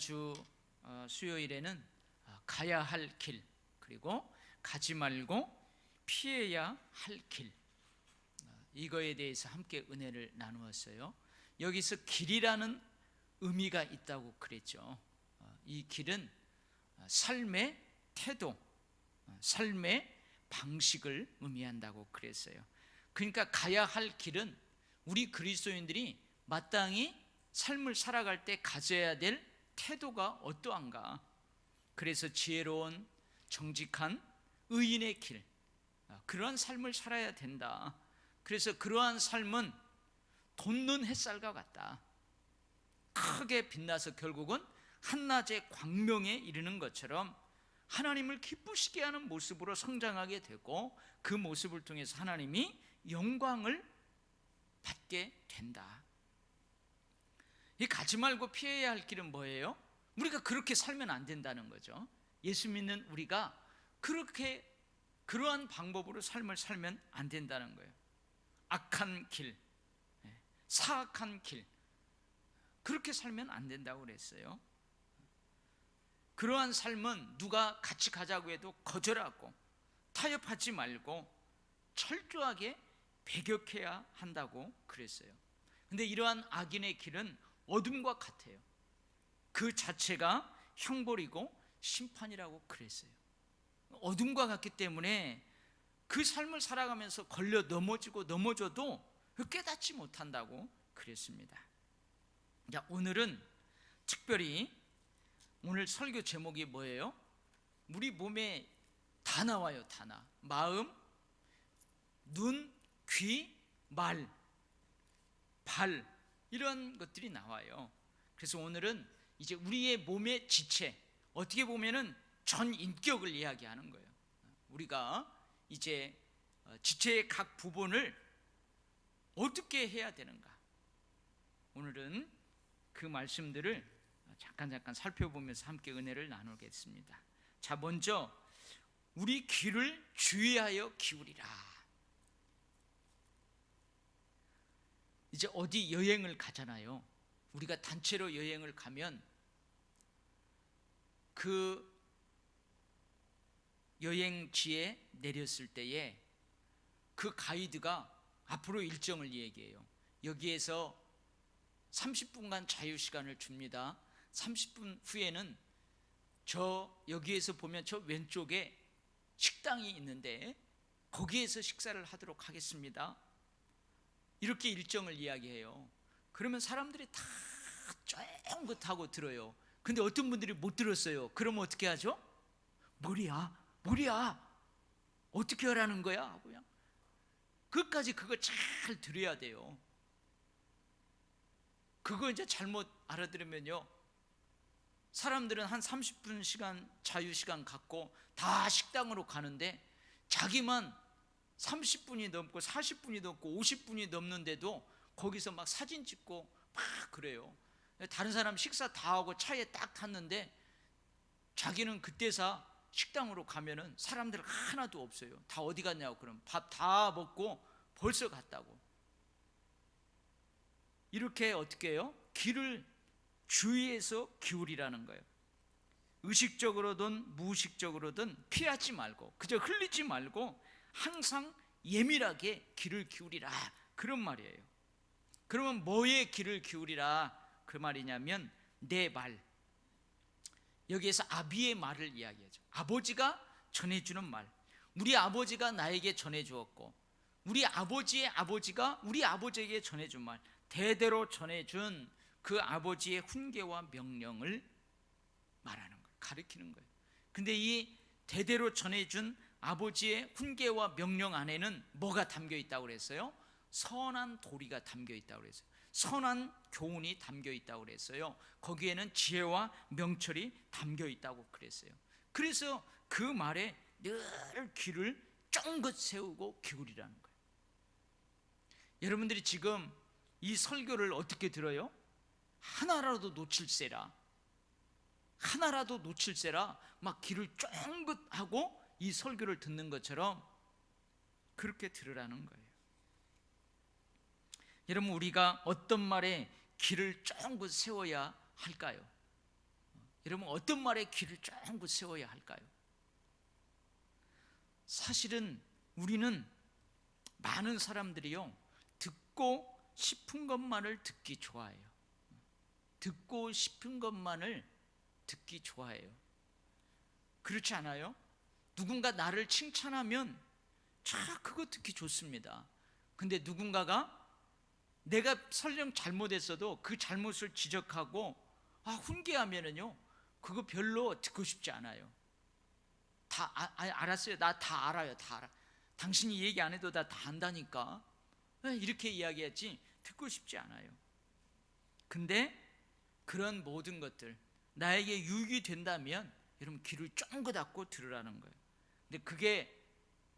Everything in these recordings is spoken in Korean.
지난주 수요일에는 가야 할 길, 그리고 가지 말고 피해야 할 길, 이거에 대해서 함께 은혜를 나누었어요. 여기서 길이라는 의미가 있다고 그랬죠. 이 길은 삶의 태도, 삶의 방식을 의미한다고 그랬어요. 그러니까 가야 할 길은 우리 그리스도인들이 마땅히 삶을 살아갈 때 가져야 될 태도가 어떠한가. 그래서 지혜로운 정직한 의인의 길, 그러한 삶을 살아야 된다. 그래서 그러한 삶은 돋는 햇살과 같다. 크게 빛나서 결국은 한낮의 광명에 이르는 것처럼 하나님을 기쁘시게 하는 모습으로 성장하게 되고, 그 모습을 통해서 하나님이 영광을 받게 된다. 이 가지 말고 피해야 할 길은 뭐예요? 우리가 그렇게 살면 안 된다는 거죠. 예수 믿는 우리가 그러한 방법으로 삶을 살면 안 된다는 거예요. 악한 길, 사악한 길, 그렇게 살면 안 된다고 그랬어요. 그러한 삶은 누가 같이 가자고 해도 거절하고 타협하지 말고 철저하게 배격해야 한다고 그랬어요. 근데 이러한 악인의 길은 어둠과 같아요. 그 자체가 형벌이고 심판이라고 그랬어요. 어둠과 같기 때문에 그 삶을 살아가면서 걸려 넘어져도 깨닫지 못한다고 그랬습니다. 자, 오늘은 특별히 오늘 설교 제목이 뭐예요? 우리 몸에 다 나와요. 다 나. 마음, 눈, 귀, 말, 발, 이런 것들이 나와요. 그래서 오늘은 이제 우리의 몸의 지체, 어떻게 보면은 전 인격을 이야기하는 거예요. 우리가 이제 지체의 각 부분을 어떻게 해야 되는가, 오늘은 그 말씀들을 잠깐 살펴보면서 함께 은혜를 나누겠습니다. 자, 먼저 우리 귀를 주의하여 기울이라. 이제 어디 여행을 가잖아요. 우리가 단체로 여행을 가면 그 여행지에 내렸을 때에 그 가이드가 앞으로 일정을 얘기해요. 여기에서 30분간 자유시간을 줍니다. 30분 후에는 여기에서 보면 저 왼쪽에 식당이 있는데 거기에서 식사를 하도록 하겠습니다. 이렇게 일정을 이야기해요. 그러면 사람들이 다 쫑긋하고 들어요. 근데 어떤 분들이 못 들었어요. 그러면 어떻게 하죠? 머리야 어떻게 하라는 거야? 그냥 그것까지 그거 잘 들어야 돼요. 그거 이제 잘못 알아들으면요, 사람들은 한 30분 시간 자유시간 갖고 다 식당으로 가는데 자기만 30분이 넘고 40분이 넘고 50분이 넘는데도 거기서 막 사진 찍고 막 그래요. 다른 사람 식사 다 하고 차에 딱 탔는데 자기는 그때서 식당으로 가면은 사람들 하나도 없어요. 다 어디 갔냐고. 그럼 밥 다 먹고 벌써 갔다고. 이렇게 어떻게 해요? 귀를 주의해서 기울이라는 거예요. 의식적으로든 무의식적으로든 피하지 말고, 그저 흘리지 말고 항상 예민하게 귀를 기울이라, 그런 말이에요. 그러면 뭐에 귀를 기울이라 그 말이냐면 내 말, 여기에서 아비의 말을 이야기하죠. 아버지가 전해주는 말, 우리 아버지가 나에게 전해주었고 우리 아버지의 아버지가 우리 아버지에게 전해준 말, 대대로 전해준 그 아버지의 훈계와 명령을 말하는 거예요. 가르치는 거예요. 근데 이 대대로 전해준 아버지의 훈계와 명령 안에는 뭐가 담겨 있다고 그랬어요? 선한 도리가 담겨 있다고 그랬어요. 선한 교훈이 담겨 있다고 그랬어요. 거기에는 지혜와 명철이 담겨 있다고 그랬어요. 그래서 그 말에 늘 귀를 쫑긋 세우고 기울이라는 거예요. 여러분들이 지금 이 설교를 어떻게 들어요? 하나라도 놓칠세라 막 귀를 쫑긋하고 이 설교를 듣는 것처럼 그렇게 들으라는 거예요. 여러분, 우리가 어떤 말에 귀를 쫑긋 세워야 할까요? 여러분 어떤 말에 귀를 쫑긋 세워야 할까요? 사실은 우리는 많은 사람들이요, 듣고 싶은 것만을 듣기 좋아해요. 듣고 싶은 것만을 듣기 좋아해요. 그렇지 않아요? 누군가 나를 칭찬하면 그거 듣기 좋습니다. 근데 누군가가 내가 설령 잘못했어도 그 잘못을 지적하고 훈계하면은요, 그거 별로 듣고 싶지 않아요. 다 알았어요. 나 다 알아요. 다 알아. 당신이 얘기 안 해도 다 안다니까. 이렇게 이야기하지 듣고 싶지 않아요. 근데 그런 모든 것들 나에게 유익이 된다면 여러분 귀를 쫑긋 닫고 들으라는 거예요. 근데 그게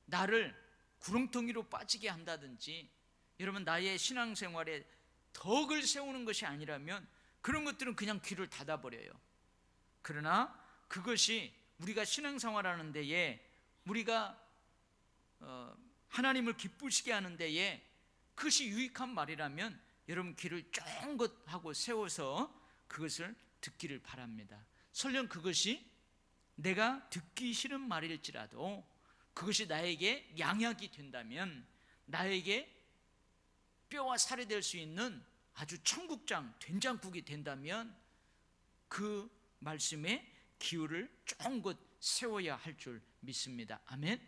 나를 구렁텅이로 빠지게 한다든지 여러분 나의 신앙생활에 덕을 세우는 것이 아니라면 그런 것들은 그냥 귀를 닫아버려요. 그러나 그것이 우리가 신앙생활하는 데에 우리가 하나님을 기쁘시게 하는 데에 그것이 유익한 말이라면 여러분 귀를 쫑긋 하고 세워서 그것을 듣기를 바랍니다. 설령 그것이 내가 듣기 싫은 말일지라도 그것이 나에게 양약이 된다면, 나에게 뼈와 살이 될 수 있는 아주 청국장, 된장국이 된다면 그 말씀에 기울을 쫑긋 세워야 할 줄 믿습니다. 아멘.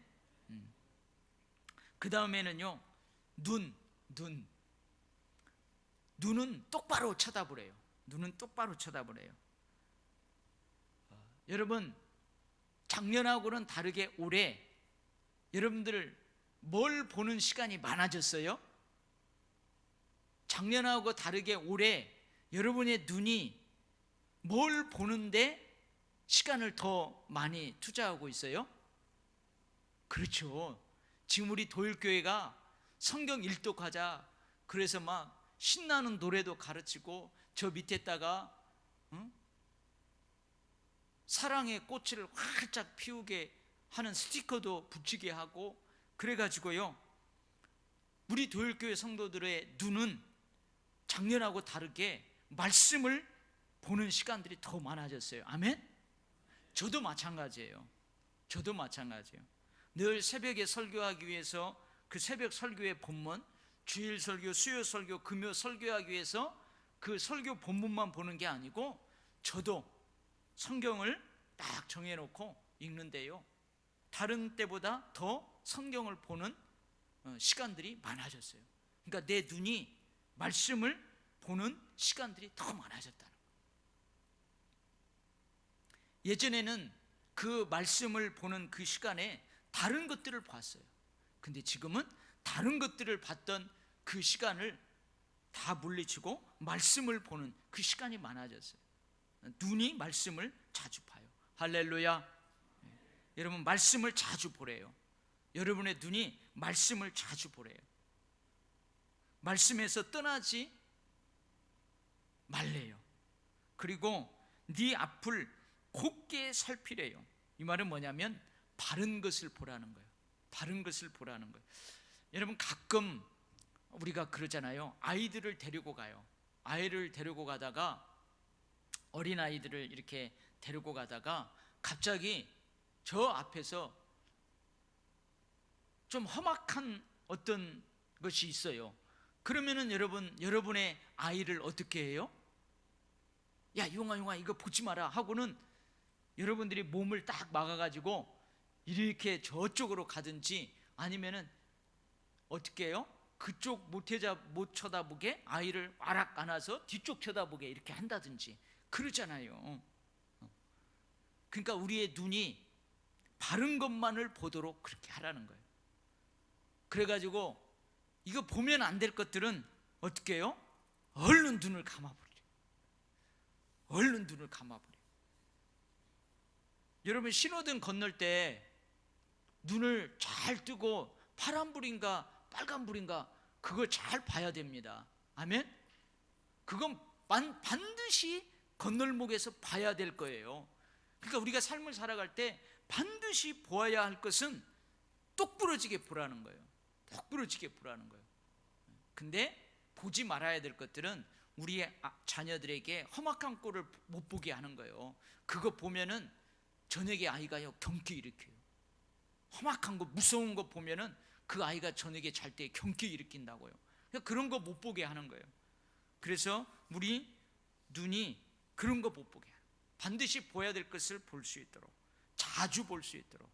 그 다음에는요, 눈은 똑바로 쳐다보래요. 눈은 똑바로 쳐다보래요. 여러분 작년하고는 다르게 올해 여러분들 뭘 보는 시간이 많아졌어요? 작년하고 다르게 올해 여러분의 눈이 뭘 보는데 시간을 더 많이 투자하고 있어요? 그렇죠. 지금 우리 도일교회가 성경 일독하자 그래서 막 신나는 노래도 가르치고 저 밑에다가 사랑의 꽃을 활짝 피우게 하는 스티커도 붙이게 하고 그래가지고요, 우리 도일교회 성도들의 눈은 작년하고 다르게 말씀을 보는 시간들이 더 많아졌어요. 아멘? 저도 마찬가지예요. 늘 새벽에 설교하기 위해서 그 새벽 설교의 본문, 주일 설교, 수요 설교, 금요 설교하기 위해서 그 설교 본문만 보는 게 아니고 저도 성경을 딱 정해놓고 읽는데요, 다른 때보다 더 성경을 보는 시간들이 많아졌어요. 그러니까 내 눈이 말씀을 보는 시간들이 더 많아졌다는 거예요. 예전에는 그 말씀을 보는 그 시간에 다른 것들을 봤어요. 근데 지금은 다른 것들을 봤던 그 시간을 다 물리치고 말씀을 보는 그 시간이 많아졌어요. 눈이 말씀을 자주 봐요. 할렐루야. 여러분 말씀을 자주 보래요. 여러분의 눈이 말씀을 자주 보래요. 말씀에서 떠나지 말래요. 그리고 네 앞을 곱게 살피래요. 이 말은 뭐냐면 바른 것을 보라는 거예요. 바른 것을 보라는 거예요. 여러분 가끔 우리가 그러잖아요. 아이들을 데리고 가요. 아이를 데리고 가다가, 어린아이들을 이렇게 데리고 가다가 갑자기 저 앞에서 좀 험악한 어떤 것이 있어요. 그러면은 여러분의 아이를 어떻게 해요? 야 용아 이거 보지 마라 하고는 여러분들이 몸을 딱 막아가지고 이렇게 저쪽으로 가든지, 아니면은 어떻게 해요? 그쪽 못 쳐다보게 아이를 와락 안아서 뒤쪽 쳐다보게 이렇게 한다든지 그러잖아요. 그러니까 우리의 눈이 바른 것만을 보도록 그렇게 하라는 거예요. 그래가지고 이거 보면 안 될 것들은 어떻게 해요? 얼른 눈을 감아버려요. 여러분 신호등 건널 때 눈을 잘 뜨고 파란불인가 빨간불인가 그걸 잘 봐야 됩니다. 아멘? 그건 반드시 건널목에서 봐야 될 거예요. 그러니까 우리가 삶을 살아갈 때 반드시 보아야 할 것은 똑부러지게 보라는 거예요. 근데 보지 말아야 될 것들은 우리 자녀들에게 험악한 꼴을 못 보게 하는 거예요. 그거 보면은 저녁에 아이가요 경기 일으켜요. 험악한 거, 무서운 거 보면은 그 아이가 저녁에 잘 때 경기 일으킨다고요. 그런 거 못 보게 하는 거예요. 그래서 우리 눈이 그런 거 못 보게 해요. 반드시 보아야 될 것을 볼 수 있도록, 자주 볼 수 있도록.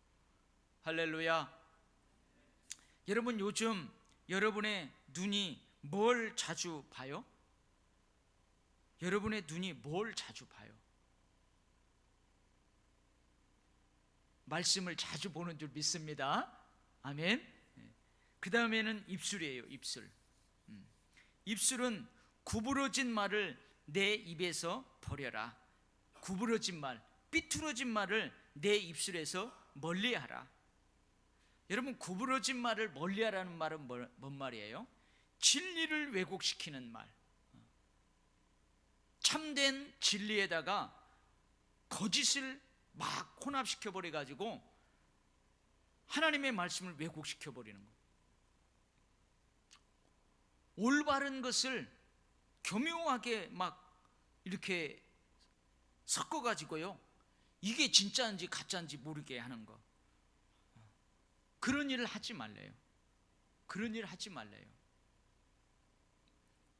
할렐루야. 여러분, 요즘 여러분의 눈이 뭘 자주 봐요? 여러분의 눈이 뭘 자주 봐요? 말씀을 자주 보는 줄 믿습니다. 아멘. 그 다음에는 입술이에요. 입술. 입술은 구부러진 말을 내 입에서 버려라. 구부러진 말, 삐뚤어진 말을 내 입술에서 멀리하라. 여러분, 구부러진 말을 멀리하라는 말은 뭔 말이에요? 진리를 왜곡시키는 말. 참된 진리에다가 거짓을 막 혼합시켜 버려 가지고 하나님의 말씀을 왜곡시켜 버리는 거예요. 올바른 것을 교묘하게 막 이렇게 섞어 가지고요, 이게 진짜인지 가짜인지 모르게 하는 거. 그런 일을 하지 말래요. 그런 일을 하지 말래요.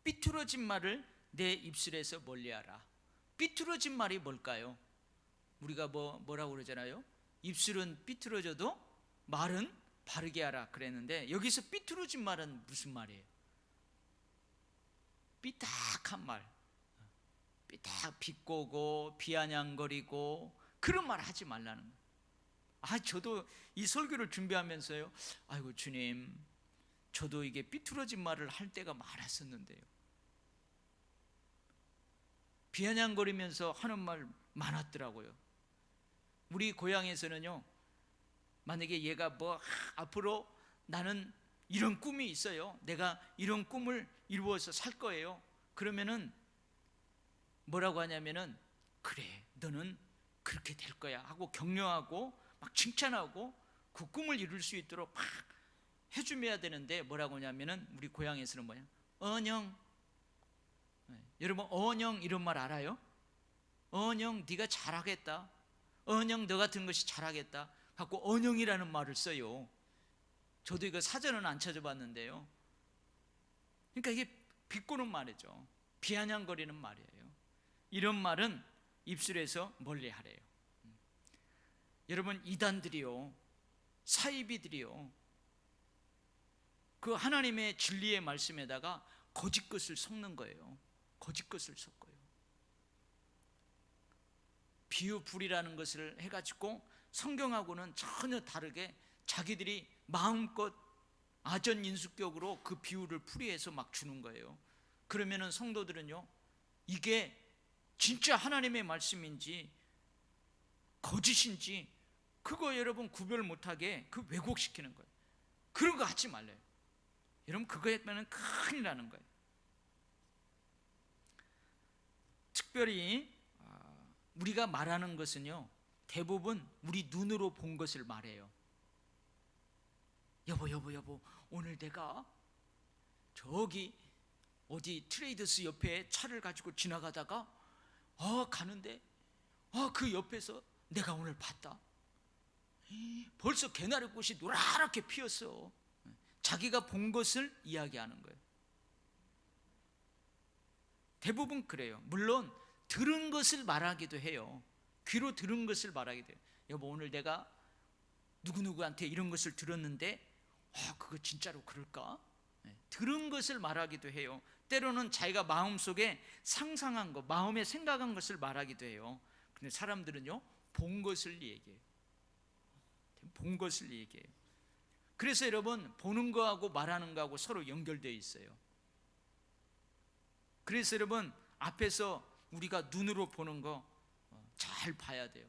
삐뚤어진 말을 내 입술에서 멀리하라. 삐뚤어진 말이 뭘까요? 우리가 뭐라고 그러잖아요. 입술은 삐뚤어져도 말은 바르게 하라 그랬는데, 여기서 삐뚤어진 말은 무슨 말이에요? 삐딱한 말, 삐딱 비꼬고 비아냥거리고 그런 말 하지 말라는 거예요. 저도 이 설교를 준비하면서요, 아이고 주님, 저도 이게 삐뚤어진 말을 할 때가 많았었는데요. 비아냥거리면서 하는 말 많았더라고요. 우리 고향에서는요, 만약에 얘가 앞으로 나는 이런 꿈이 있어요, 내가 이런 꿈을 이루어서 살 거예요, 그러면은 뭐라고 하냐면은, 그래 너는 그렇게 될 거야 하고 격려하고 막 칭찬하고 그 꿈을 이룰 수 있도록 막 해주면 되는데, 뭐라고 하냐면은 우리 고향에서는 뭐야? 언영. 여러분, 언영 이런 말 알아요? 언영 네가 잘하겠다, 언영 너 같은 것이 잘하겠다 하고 언영이라는 말을 써요. 저도 이거 사전은 안 찾아봤는데요, 그러니까 이게 비꼬는 말이죠. 비아냥거리는 말이에요. 이런 말은 입술에서 멀리하래요. 여러분, 이단들이요, 사이비들이요, 그 하나님의 진리의 말씀에다가 거짓 것을 섞는 거예요. 거짓 것을 섞어요. 비유불이라는 것을 해가지고 성경하고는 전혀 다르게 자기들이 마음껏 아전인수격으로 그 비유를 풀이해서 막 주는 거예요. 그러면은 성도들은요, 이게 진짜 하나님의 말씀인지 거짓인지 그거 여러분 구별 못하게 그 왜곡시키는 거예요. 그런 거 하지 말래요. 여러분, 그거 하면 큰일 나는 거예요. 특별히 우리가 말하는 것은요, 대부분 우리 눈으로 본 것을 말해요. 여보, 오늘 내가 저기 어디 트레이더스 옆에 차를 가지고 지나가다가 가는데 그 옆에서 내가 오늘 봤다. 벌써 개나리꽃이 노랗게 피었어. 자기가 본 것을 이야기하는 거예요. 대부분 그래요. 물론 들은 것을 말하기도 해요. 귀로 들은 것을 말하기도 해요. 여보, 오늘 내가 누구누구한테 이런 것을 들었는데 그거 진짜로 그럴까? 들은 것을 말하기도 해요. 때로는 자기가 마음속에 상상한 것, 마음에 생각한 것을 말하기도 해요. 근데 사람들은요, 본 것을 얘기해요. 본 것을 얘기해요. 그래서 여러분, 보는 거하고 말하는 거하고 서로 연결되어 있어요. 그래서 여러분, 앞에서 우리가 눈으로 보는 거 잘 봐야 돼요.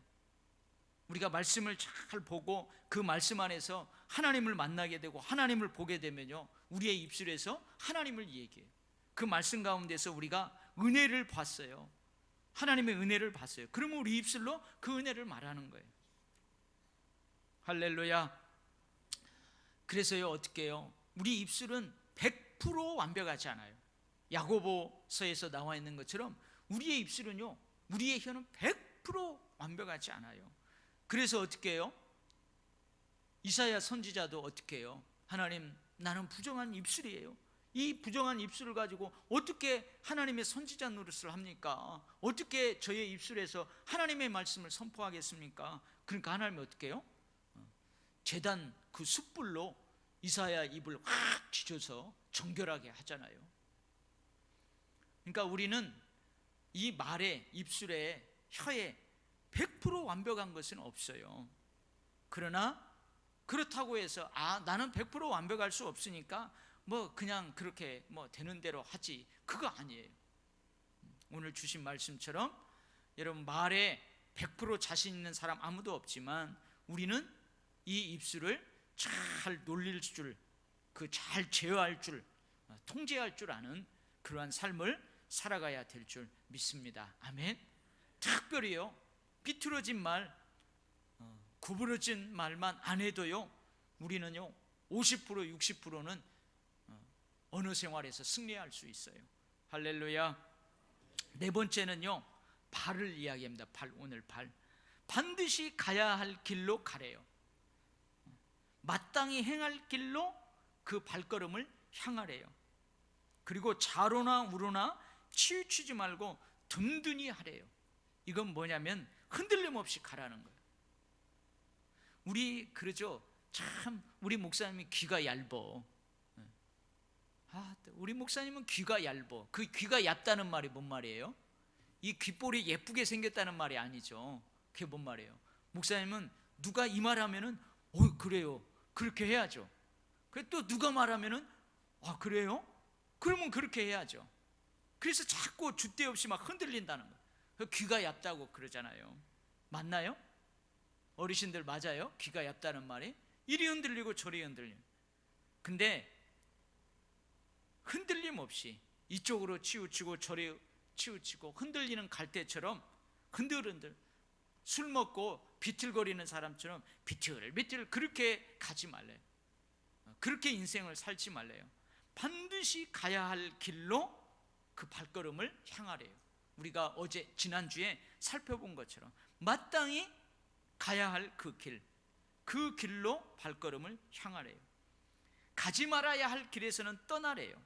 우리가 말씀을 잘 보고 그 말씀 안에서 하나님을 만나게 되고 하나님을 보게 되면요, 우리의 입술에서 하나님을 얘기해요. 그 말씀 가운데서 우리가 은혜를 봤어요. 하나님의 은혜를 봤어요. 그러면 우리 입술로 그 은혜를 말하는 거예요. 할렐루야. 그래서요, 어떻게 해요? 우리 입술은 100% 완벽하지 않아요. 야고보서에서 나와 있는 것처럼 우리의 입술은요, 우리의 혀는 100% 완벽하지 않아요. 그래서 어떻게 해요? 이사야 선지자도 어떻게 해요? 하나님, 나는 부정한 입술이에요. 이 부정한 입술을 가지고 어떻게 하나님의 선지자 노릇을 합니까? 어떻게 저의 입술에서 하나님의 말씀을 선포하겠습니까? 그러니까 하나님이 어떻게 해요? 제단 그 숯불로 이사야 입을 확 찢어서 정결하게 하잖아요. 그러니까 우리는 이 말에, 입술에, 혀에 100% 완벽한 것은 없어요. 그러나 그렇다고 해서 나는 100% 완벽할 수 없으니까 뭐 그냥 그렇게 뭐 되는 대로 하지, 그거 아니에요. 오늘 주신 말씀처럼 여러분, 말에 100% 자신 있는 사람 아무도 없지만 우리는 이 입술을 잘 놀릴 줄, 그 잘 제어할 줄, 통제할 줄 아는 그러한 삶을 살아가야 될 줄 믿습니다. 아멘. 특별히요, 비틀어진 말, 구부러진 말만 안 해도요, 우리는요 50% 60%는 언어 생활에서 승리할 수 있어요. 할렐루야. 네 번째는요, 발을 이야기합니다. 오늘 발. 반드시 가야 할 길로 가래요. 마땅히 행할 길로 그 발걸음을 향하래요. 그리고 좌로나 우로나 치우치지 말고 든든히 하래요. 이건 뭐냐면 흔들림 없이 가라는 거예요. 우리 그러죠. 참 우리 목사님이 귀가 얇어. 우리 목사님은 귀가 얇어. 그 귀가 얇다는 말이 뭔 말이에요? 이 귓볼이 예쁘게 생겼다는 말이 아니죠. 그게 뭔 말이에요? 목사님은 누가 이 말하면은 그래요, 그렇게 해야죠. 그래, 또 누가 말하면은 그래요? 그러면 그렇게 해야죠. 그래서 자꾸 줏대 없이 막 흔들린다는 거예요. 귀가 얇다고 그러잖아요. 맞나요? 어르신들 맞아요? 귀가 얇다는 말이 이리 흔들리고 저리 흔들리고. 근데 흔들림 없이 이쪽으로 치우치고 저리 치우치고 흔들리는 갈대처럼 흔들흔들, 술 먹고 비틀거리는 사람처럼 비틀비틀 그렇게 가지 말래요. 그렇게 인생을 살지 말래요. 반드시 가야 할 길로 그 발걸음을 향하래요. 우리가 지난주에 살펴본 것처럼 마땅히 가야 할 그 길로 발걸음을 향하래요. 가지 말아야 할 길에서는 떠나래요.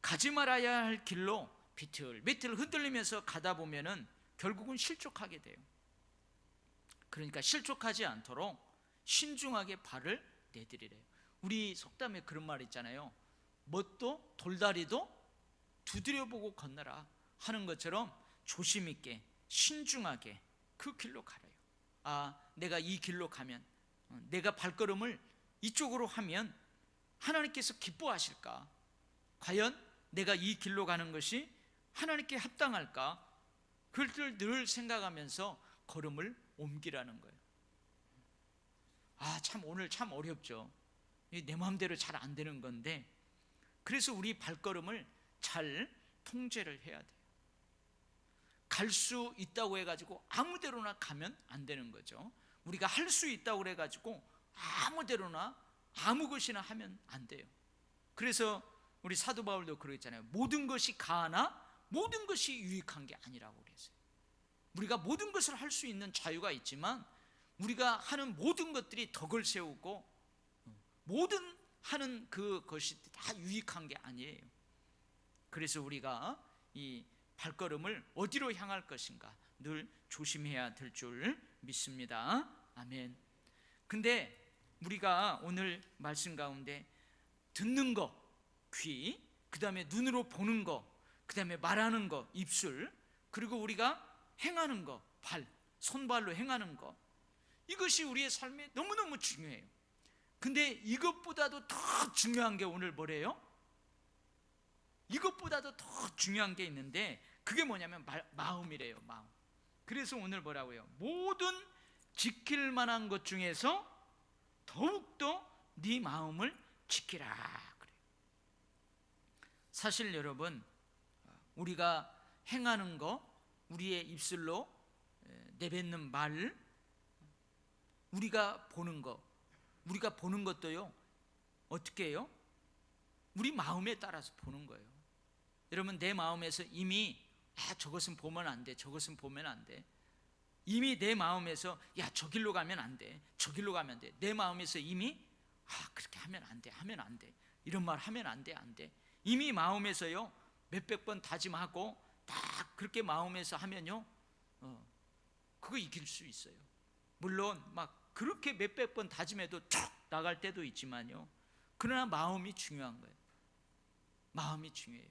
가지 말아야 할 길로 비틀비틀 흔들리면서 가다 보면은 결국은 실족하게 돼요. 그러니까 실족하지 않도록 신중하게 발을 내디리래요. 우리 속담에 그런 말 있잖아요. 뭣도 돌다리도 두드려보고 건너라 하는 것처럼 조심 있게 신중하게 그 길로 가래요. 내가 이 길로 가면, 내가 발걸음을 이쪽으로 하면 하나님께서 기뻐하실까? 과연 내가 이 길로 가는 것이 하나님께 합당할까? 그걸 늘 생각하면서 걸음을 옮기라는 거예요. 참 오늘 참 어렵죠. 내 마음대로 잘 안 되는 건데, 그래서 우리 발걸음을 잘 통제를 해야 돼요. 갈 수 있다고 해가지고 아무데로나 가면 안 되는 거죠. 우리가 할 수 있다고 해가지고 아무데로나 아무 것이나 하면 안 돼요. 그래서 우리 사도 바울도 그러잖아요. 모든 것이 가하나 모든 것이 유익한 게 아니라고 그랬어요. 우리가 모든 것을 할 수 있는 자유가 있지만 우리가 하는 모든 것들이 덕을 세우고 모든 하는 그것이 다 유익한 게 아니에요. 그래서 우리가 이 발걸음을 어디로 향할 것인가 늘 조심해야 될 줄 믿습니다. 아멘. 근데 우리가 오늘 말씀 가운데 듣는 거, 귀, 그 다음에 눈으로 보는 거, 그 다음에 말하는 거, 입술, 그리고 우리가 행하는 거, 발, 손발로 행하는 거, 이것이 우리의 삶에 너무너무 중요해요. 근데 이것보다도 더 중요한 게 오늘 뭐래요? 이것보다도 더 중요한 게 있는데 그게 뭐냐면 마음이래요. 마음. 그래서 오늘 뭐라고요? 모든 지킬 만한 것 중에서 더욱더 네 마음을 지키라 그래요. 사실 여러분, 우리가 행하는 거, 우리의 입술로 내뱉는 말, 우리가 보는 거, 우리가 보는 것도요 어떻게 해요? 우리 마음에 따라서 보는 거예요. 여러분, 내 마음에서 이미 저것은 보면 안 돼, 저것은 보면 안 돼. 이미 내 마음에서 저 길로 가면 안 돼, 저 길로 가면 안 돼. 내 마음에서 이미 그렇게 하면 안 돼, 하면 안 돼, 이런 말 하면 안 돼, 안 돼. 이미 마음에서요 몇백 번 다짐하고 딱 그렇게 마음에서 하면요 그거 이길 수 있어요. 물론 막 그렇게 몇백 번 다짐해도 툭 나갈 때도 있지만요, 그러나 마음이 중요한 거예요. 마음이 중요해요.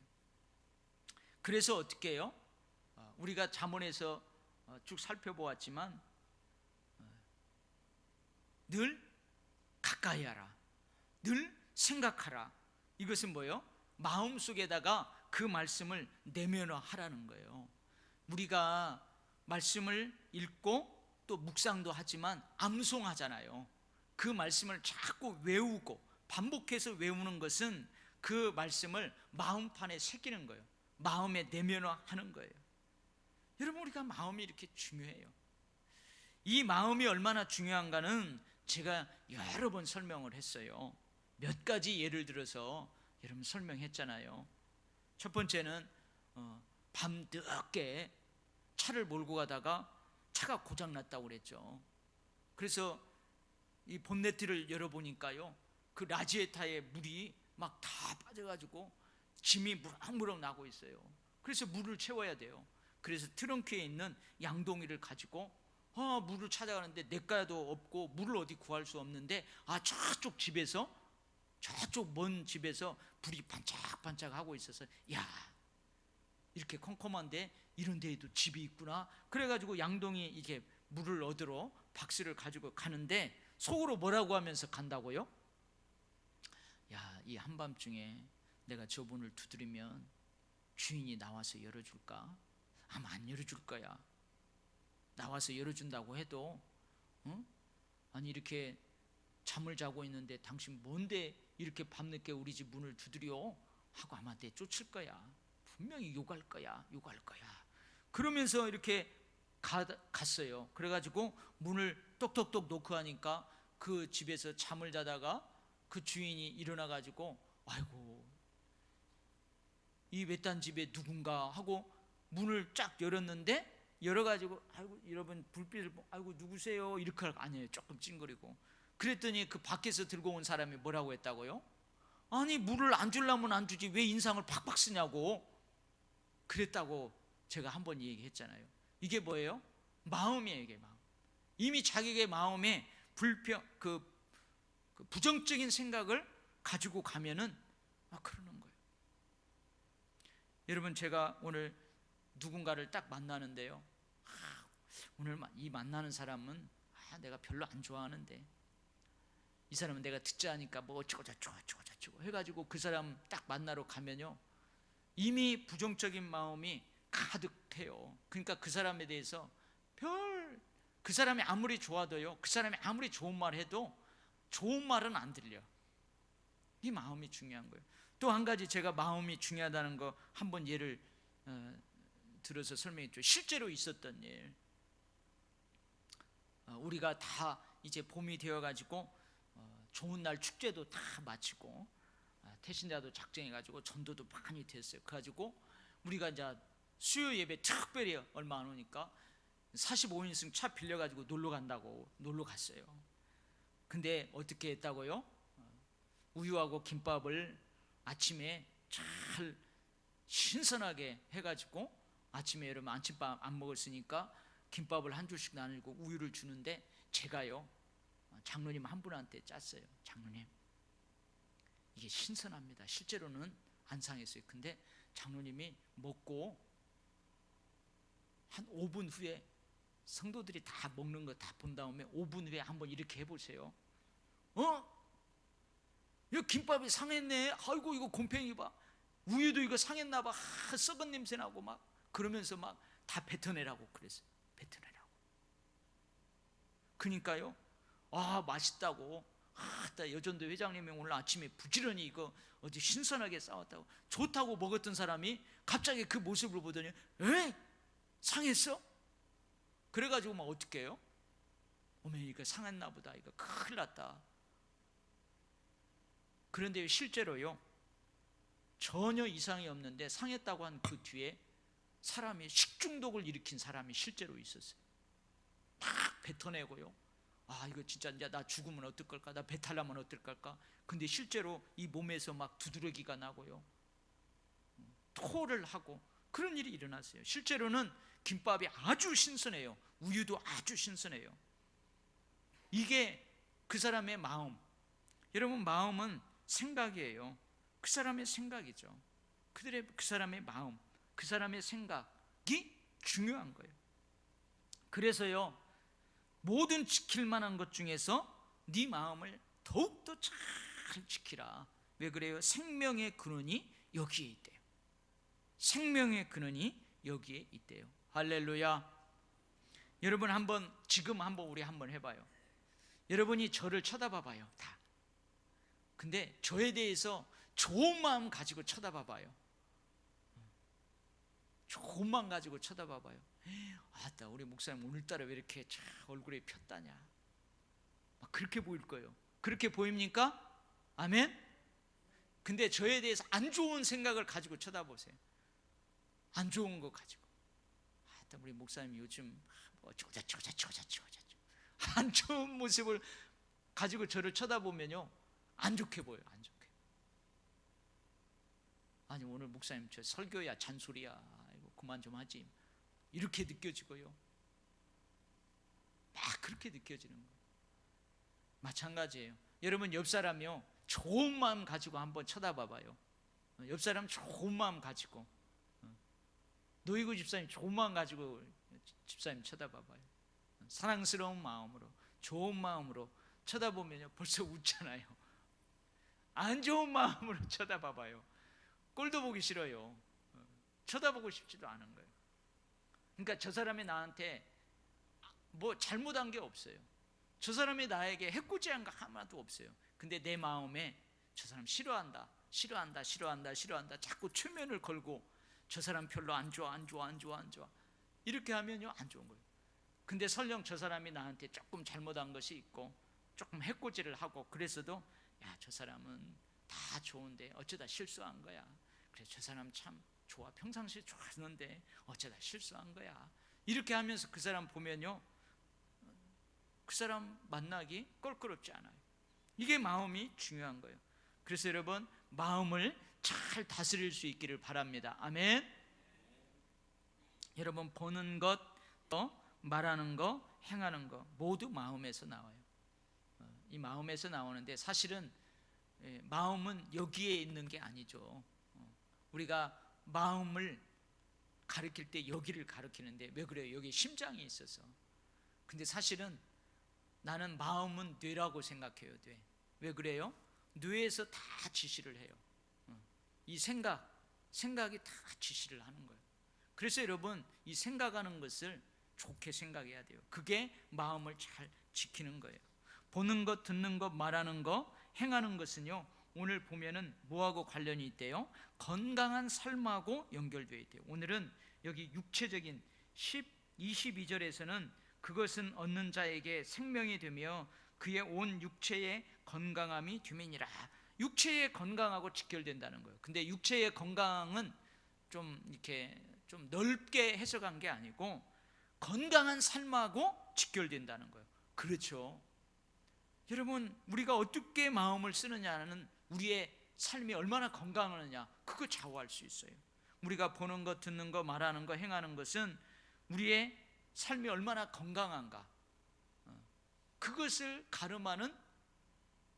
그래서 어떻게 해요? 우리가 잠언에서 쭉 살펴보았지만 늘 가까이 하라, 늘 생각하라. 이것은 뭐예요? 마음속에다가 그 말씀을 내면화하라는 거예요. 우리가 말씀을 읽고 또 묵상도 하지만 암송하잖아요. 그 말씀을 자꾸 외우고 반복해서 외우는 것은 그 말씀을 마음판에 새기는 거예요. 마음에 내면화하는 거예요. 여러분, 우리가 마음이 이렇게 중요해요. 이 마음이 얼마나 중요한가는 제가 여러 번 설명을 했어요. 몇 가지 예를 들어서 여러분 설명했잖아요. 첫 번째는 밤 늦게 차를 몰고 가다가 차가 고장났다고 그랬죠. 그래서 이 본네트를 열어보니까요, 그 라지에타에 물이 막 다 빠져가지고 짐이 무럭무럭 나고 있어요. 그래서 물을 채워야 돼요. 그래서 트렁크에 있는 양동이를 가지고 물을 찾아가는데 냇가도 없고 물을 어디 구할 수 없는데 저쪽 집에서, 저쪽 먼 집에서 불이 반짝반짝 하고 있어서 이렇게 컴컴한데 이런 데에도 집이 있구나. 그래가지고 양동이 이렇게 물을 얻으러 박스를 가지고 가는데 속으로 뭐라고 하면서 간다고요? 이 한밤중에 내가 저 문을 두드리면 주인이 나와서 열어줄까? 아마 안 열어줄 거야. 나와서 열어준다고 해도 아니 이렇게 잠을 자고 있는데 당신 뭔데 이렇게 밤늦게 우리 집 문을 두드려? 하고 아마 내쫓을 거야. 분명히 욕할 거야. 그러면서 이렇게 갔어요. 그래가지고 문을 똑똑똑 놓고 하니까 그 집에서 잠을 자다가 그 주인이 일어나가지고 아이고 이 외딴 집에 누군가 하고 문을 쫙 열었는데, 열어가지고 아이고 여러분 불빛을 아이고 누구세요? 이렇게 할 거 아니에요. 조금 찡그리고. 그랬더니 그 밖에서 들고 온 사람이 뭐라고 했다고요? 아니 물을 안 주려면 안 주지 왜 인상을 팍팍 쓰냐고 그랬다고 제가 한번 얘기했잖아요. 이게 뭐예요? 마음이에요. 이게 마음. 이미 자기의 마음에 그 부정적인 생각을 가지고 가면은 그러는 거예요. 여러분, 제가 오늘 누군가를 딱 만나는데요, 오늘 이 만나는 사람은 내가 별로 안 좋아하는데 이 사람은 내가 듣자 하니까 뭐 어쩌고 저쩌고 해가지고 그 사람 딱 만나러 가면요, 이미 부정적인 마음이 가득해요. 그러니까 그 사람에 대해서 그 사람이 아무리 좋아도요, 그 사람이 아무리 좋은 말 해도 좋은 말은 안 들려. 이 마음이 중요한 거예요. 또 한 가지 제가 마음이 중요하다는 거 한번 예를 들어서 설명했죠. 실제로 있었던 일. 우리가 다 이제 봄이 되어가지고 좋은 날 축제도 다 마치고 태신대도 작정해가지고 전도도 많이 됐어요. 그래가지고 우리가 이제 수요 예배 특별히 얼마 안 오니까 45인승 차 빌려가지고 놀러 간다고 놀러 갔어요. 근데 어떻게 했다고요? 우유하고 김밥을 아침에 잘 신선하게 해가지고 아침에 여러분 아침밥 안 먹었으니까 김밥을 한 줄씩 나누고 우유를 주는데 제가요 장로님 한 분한테 짰어요. 장로님 이게 신선합니다. 실제로는 안 상했어요. 근데 장로님이 먹고 한 5분 후에 성도들이 다 먹는 거 다 본 다음에 5분 후에 한번 이렇게 해보세요. 이거 김밥이 상했네. 아이고 이거 곰팡이 봐. 우유도 이거 상했나 봐. 썩은 냄새 나고 막 그러면서 막 다 뱉어내라고 그랬어요. 뱉어내라고. 그러니까요. 맛있다고. 여전도 회장님이 오늘 아침에 부지런히 이거 어디 신선하게 싸웠다고 좋다고 먹었던 사람이 갑자기 그 모습을 보더니 상했어? 그래가지고 막 어떻게 해요? 어머 이거 상했나 보다. 이거 큰일 났다. 그런데 실제로요 전혀 이상이 없는데 상했다고 한 그 뒤에 사람이 식중독을 일으킨 사람이 실제로 있었어요. 막 뱉어내고요. 아, 이거 진짜 이제 나 죽으면 어떨까? 나 배탈 나면 어떨까? 근데 실제로 이 몸에서 막 두드러기가 나고요. 토를 하고 그런 일이 일어났어요. 실제로는 김밥이 아주 신선해요. 우유도 아주 신선해요. 이게 그 사람의 마음. 여러분, 마음은 생각이에요. 그 사람의 생각이죠. 그 사람의 마음, 그 사람의 생각이 중요한 거예요. 그래서요, 모든 지킬 만한 것 중에서 네 마음을 더욱더 잘 지키라. 왜 그래요? 생명의 근원이 여기에 있대요. 생명의 근원이 여기에 있대요. 할렐루야. 여러분, 지금 우리 한번 해봐요. 여러분이 저를 쳐다봐봐요. 다. 근데 저에 대해서 좋은 마음 가지고 쳐다봐봐요. 좋은 마음 가지고 쳐다봐봐요. 아따, 우리 목사님 오늘따라 왜 이렇게 얼굴에 폈다냐. 막 그렇게 보일 거예요. 그렇게 보입니까? 아멘? 근데 저에 대해서 안 좋은 생각을 가지고 쳐다보세요. 안 좋은 거 가지고. 아따, 우리 목사님 요즘 어쩌자 안 좋은 모습을 가지고 저를 쳐다보면요, 안 좋게 보여요. 안 좋게. 아니, 오늘 목사님 저 설교야 잔소리야, 이거 그만 좀 하지, 이렇게 느껴지고요. 막 그렇게 느껴지는 거예요. 마찬가지예요. 여러분, 옆 사람이요, 좋은 마음 가지고 한번 쳐다봐봐요. 옆 사람 좋은 마음 가지고, 노이구 집사님 좋은 마음 가지고 집사님 쳐다봐봐요. 사랑스러운 마음으로, 좋은 마음으로 쳐다보면요, 벌써 웃잖아요. 안 좋은 마음으로 쳐다봐봐요. 꼴도 보기 싫어요. 쳐다보고 싶지도 않은 거예요. 그러니까 저 사람이 나한테 뭐 잘못한 게 없어요. 저 사람이 나에게 해코지한 거 하나도 없어요. 근데 내 마음에 저 사람 싫어한다 자꾸 최면을 걸고, 저 사람 별로 안 좋아 이렇게 하면요, 안 좋은 거예요. 근데 설령 저 사람이 나한테 조금 잘못한 것이 있고 조금 해코지를 하고 그랬어도, 야, 저 사람은 다 좋은데 어쩌다 실수한 거야. 그래, 저 사람 참 좋아, 평상시에 좋았는데 어쩌다 실수한 거야. 이렇게 하면서 그 사람 보면요, 그 사람 만나기 껄끄럽지 않아요. 이게 마음이 중요한 거예요. 그래서 여러분, 마음을 잘 다스릴 수 있기를 바랍니다. 아멘. 여러분, 보는 것, 또 말하는 것, 행하는 것 모두 마음에서 나와요. 이 마음에서 나오는데, 사실은 마음은 여기에 있는 게 아니죠. 우리가 마음을 가르칠 때 여기를 가르치는데, 왜 그래요? 여기 심장이 있어서. 근데 사실은 나는 마음은 뇌라고 생각해요. 뇌. 왜 그래요? 뇌에서 다 지시를 해요. 이 생각이 다 지시를 하는 거예요. 그래서 여러분, 이 생각하는 것을 좋게 생각해야 돼요. 그게 마음을 잘 지키는 거예요. 보는 것, 듣는 것, 말하는 것, 행하는 것은요, 오늘 보면은 뭐하고 관련이 있대요? 건강한 삶하고 연결되어 있대요. 오늘은 여기 육체적인 22절에서는 그것은 얻는 자에게 생명이 되며 그의 온 육체의 건강함이 됨이니라. 육체의 건강하고 직결된다는 거예요. 근데 육체의 건강은 좀 이렇게 좀 넓게 해석한 게 아니고 건강한 삶하고 직결된다는 거예요. 그렇죠. 여러분, 우리가 어떻게 마음을 쓰느냐는 우리의 삶이 얼마나 건강하느냐, 그거 좌우할 수 있어요. 우리가 보는 것, 듣는 것, 말하는 것, 행하는 것은 우리의 삶이 얼마나 건강한가, 그것을 가름하는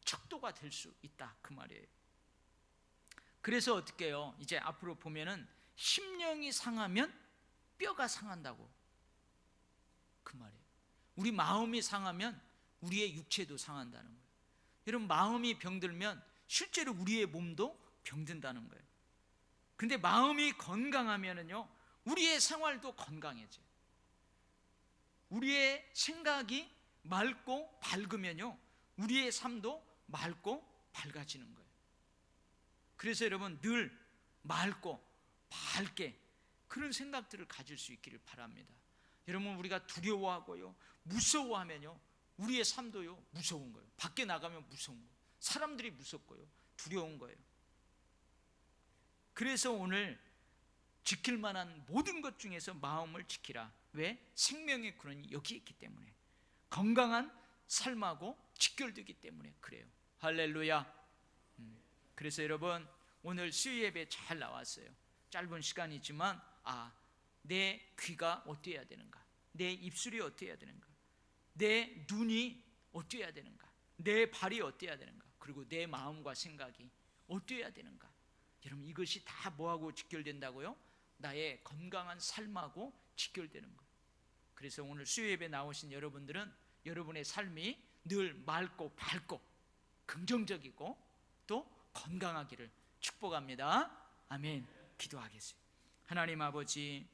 척도가 될 수 있다, 그 말이에요. 그래서 어떻게 해요? 이제 앞으로 보면은 심령이 상하면 뼈가 상한다고, 그 말이에요. 우리 마음이 상하면 우리의 육체도 상한다는 거예요. 여러분, 마음이 병들면 실제로 우리의 몸도 병든다는 거예요. 근데 마음이 건강하면은요, 우리의 생활도 건강해져요. 우리의 생각이 맑고 밝으면요, 우리의 삶도 맑고 밝아지는 거예요. 그래서 여러분, 늘 맑고 밝게 그런 생각들을 가질 수 있기를 바랍니다. 여러분, 우리가 두려워하고요, 무서워하면요, 우리의 삶도요, 무서운 거예요. 밖에 나가면 무서운 거예요. 사람들이 무섭고요, 두려운 거예요. 그래서 오늘 지킬 만한 모든 것 중에서 마음을 지키라. 왜? 생명의 근원이 여기 있기 때문에, 건강한 삶하고 직결되기 때문에 그래요. 할렐루야. 그래서 여러분, 오늘 수요 예배 잘 나왔어요. 짧은 시간이지만 내 귀가 어떠해야 되는가, 내 입술이 어떠해야 되는가, 내 눈이 어떠해야 되는가, 내 발이 어떠해야 되는가, 그리고 내 마음과 생각이 어떠해야 되는가. 여러분, 이것이 다 뭐하고 직결된다고요? 나의 건강한 삶하고 직결되는 거예요. 그래서 오늘 수요 예배 나오신 여러분들은 여러분의 삶이 늘 맑고 밝고 긍정적이고 또 건강하기를 축복합니다. 아멘. 기도하겠습니다. 하나님 아버지,